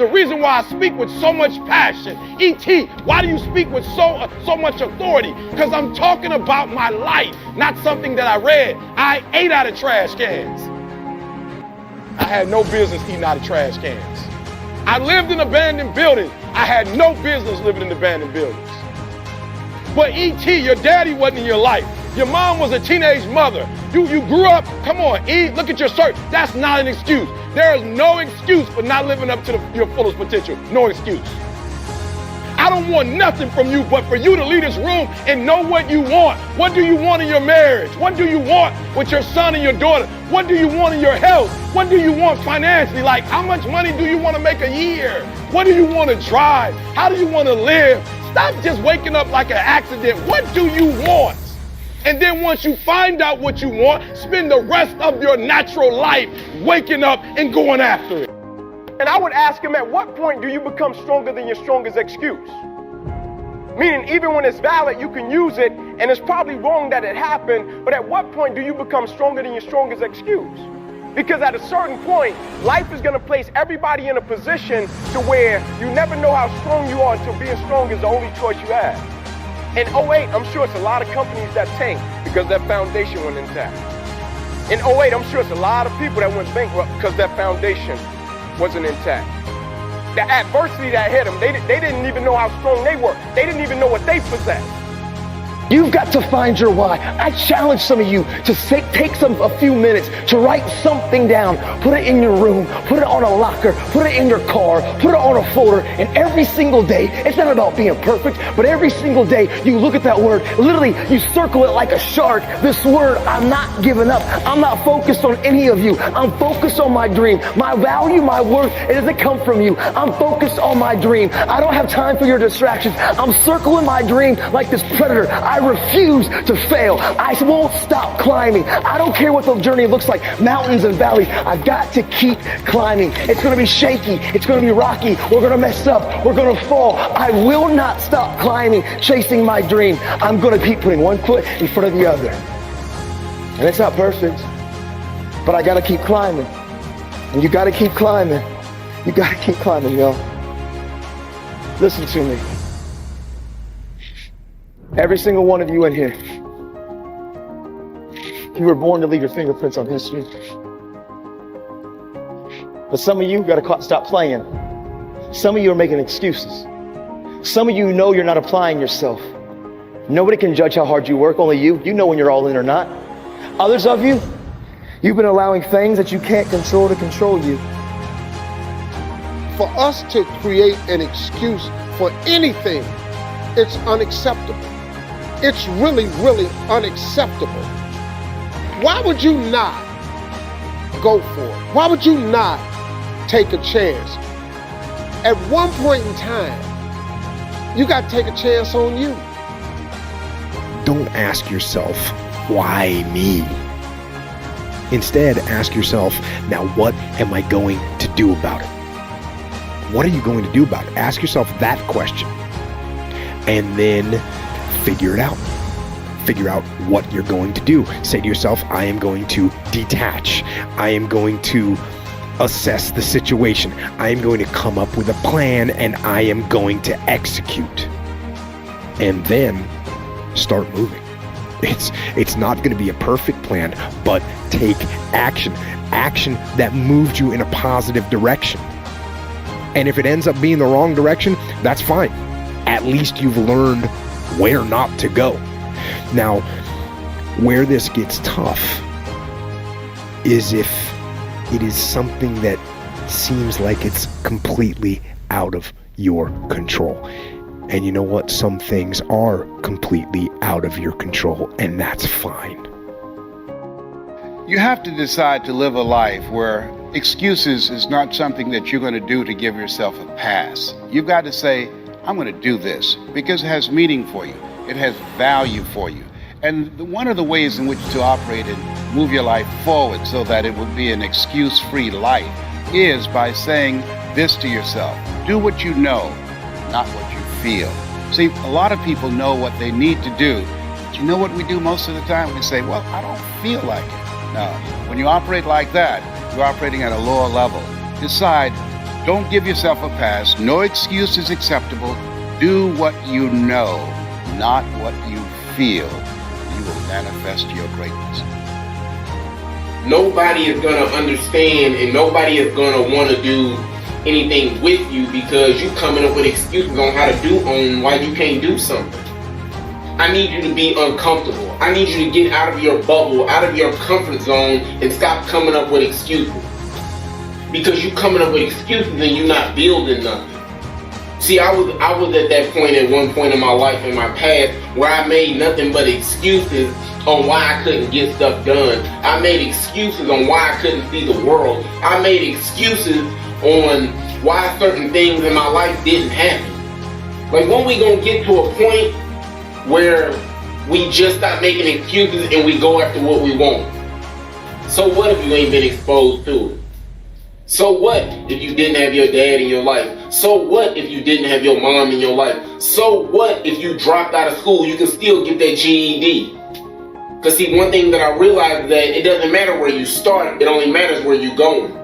The reason why I speak with so much passion. E.T., why do you speak with so much authority? Because I'm talking about my life, not something that I read. I ate out of trash cans. I had no business eating out of trash cans. I lived in abandoned buildings. I had no business living in abandoned buildings. But E.T., your daddy wasn't in your life. Your mom was a teenage mother. You grew up, come on, E, look at your shirt. That's not an excuse. There is no excuse for not living up to your fullest potential. No excuse. I don't want nothing from you but for you to leave this room and know what you want. What do you want in your marriage? What do you want with your son and your daughter? What do you want in your health? What do you want financially? Like, how much money do you want to make a year? What do you want to drive? How do you want to live? Stop just waking up like an accident. What do you want? And then once you find out what you want, spend the rest of your natural life waking up and going after it. And I would ask him, at what point do you become stronger than your strongest excuse? Meaning, even when it's valid, you can use it, and it's probably wrong that it happened, but at what point do you become stronger than your strongest excuse? Because at a certain point, life is going to place everybody in a position to where you never know how strong you are until being strong is the only choice you have. In '08, I'm sure it's a lot of companies that tanked because that foundation went intact. In '08, I'm sure it's a lot of people that went bankrupt because that foundation wasn't intact. The adversity that hit them, they didn't even know how strong they were. They didn't even know what they possessed. You've got to find your why. I challenge some of you to take a few minutes to write something down. Put it in your room, put it on a locker, put it in your car, put it on a folder, and every single day, it's not about being perfect, but every single day you look at that word, literally you circle it like a shark. This word, I'm not giving up. I'm not focused on any of you. I'm focused on my dream. My value, my worth, it doesn't come from you. I'm focused on my dream. I don't have time for your distractions. I'm circling my dream like this predator. I refuse to fail. I won't stop climbing. I don't care what the journey looks like, mountains and valleys. I've got to keep climbing. It's going to be shaky. It's going to be rocky. We're going to mess up. We're going to fall. I will not stop climbing, chasing my dream. I'm going to keep putting one foot in front of the other. And it's not perfect, but I got to keep climbing. And you got to keep climbing. You got to keep climbing, yo. Listen to me. Every single one of you in here, you were born to leave your fingerprints on history. But some of you got to stop playing. Some of you are making excuses. Some of you know you're not applying yourself. Nobody can judge how hard you work, only you. You know when you're all in or not. Others of you, you've been allowing things that you can't control to control you. For us to create an excuse for anything, it's unacceptable. It's really, really unacceptable. Why would you not go for it? Why would you not take a chance? At one point in time, you got to take a chance on you. Don't ask yourself, why me? Instead, ask yourself, now what am I going to do about it? What are you going to do about it? Ask yourself that question. And then figure it out. Figure out what you're going to do. Say to yourself, I am going to detach. I am going to assess the situation. I am going to come up with a plan and I am going to execute. And then start moving. It's not going to be a perfect plan, but take action. Action that moves you in a positive direction. And if it ends up being the wrong direction, that's fine. At least you've learned where not to go. Now, where this gets tough is if it is something that seems like it's completely out of your control. And you know what? Some things are completely out of your control, and that's fine. You have to decide to live a life where excuses is not something that you're going to do to give yourself a pass. You've got to say, I'm going to do this because it has meaning for you. It has value for you. And one of the ways in which to operate and move your life forward so that it would be an excuse-free life is by saying this to yourself. Do what you know, not what you feel. See, a lot of people know what they need to do. But you know what we do most of the time? We say, well, I don't feel like it. No, when you operate like that, you're operating at a lower level. Decide, Don't give yourself a pass. No excuse is acceptable. Do what you know, not what you feel. You will manifest your greatness. Nobody is going to understand and nobody is going to want to do anything with you because you coming up with excuses on how to do on why you can't do something. I need you to be uncomfortable. I need you to get out of your bubble, out of your comfort zone, and stop coming up with excuses. Because you coming up with excuses and you're not building nothing. See, I was at that point at one point in my life, in my past, where I made nothing but excuses on why I couldn't get stuff done. I made excuses on why I couldn't see the world. I made excuses on why certain things in my life didn't happen. Like, when we gonna get to a point where we just stop making excuses and we go after what we want? So what if you ain't been exposed to it? So what if you didn't have your dad in your life? So what if you didn't have your mom in your life? So what if you dropped out of school? You can still get that GED. Because see, one thing that I realized is that it doesn't matter where you start, it only matters where you're going.